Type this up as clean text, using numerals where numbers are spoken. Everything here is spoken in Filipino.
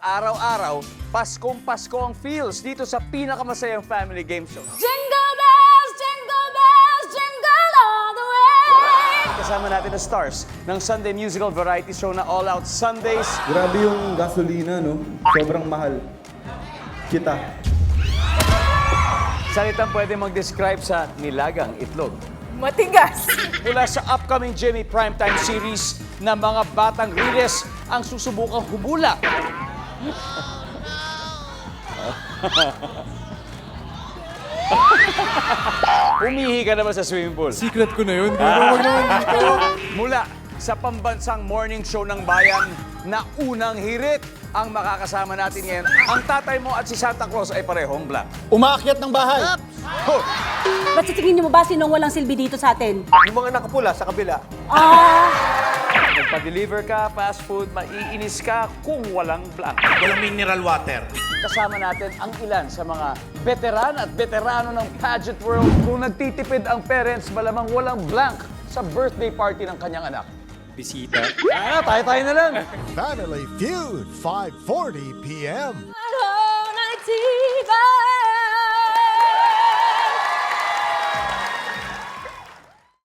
Araw-araw, Paskong Pasko ang feels dito sa pinakamasayang family game show. Jingle bells, jingle all the way! Kasama natin ang stars ng Sunday musical variety show na All Out Sundays. Grabe yung gasolina, no? Sobrang mahal. Kita. Salitang pwede mag-describe sa nilagang itlog. Matigas! Mula sa upcoming Jimmy Primetime series na mga batang riles ang susubukang humula. Umihi ka naman sa swimming pool. Secret ko na yun. Huwag naman dito. Mula sa pambansang morning show ng bayan na unang hirit ang makakasama natin ngayon. Ang tatay mo at si Santa Claus ay parehong black. Umaakyat ng bahay. Oh, Ba't sa tingin niyo mo ba sinong walang silbi dito sa atin? Yung mga nakapula sa kabila. magpa-deliver ka, fast food, maiinis ka kung walang black. Walang mineral water. Kasama natin ang ilan sa mga veteran at veterano ng pageant world. Kung nagtitipid ang parents, malamang walang blank sa birthday party ng kanyang anak. Bisita. Tayo na lang. Family Feud, 5:40 p.m.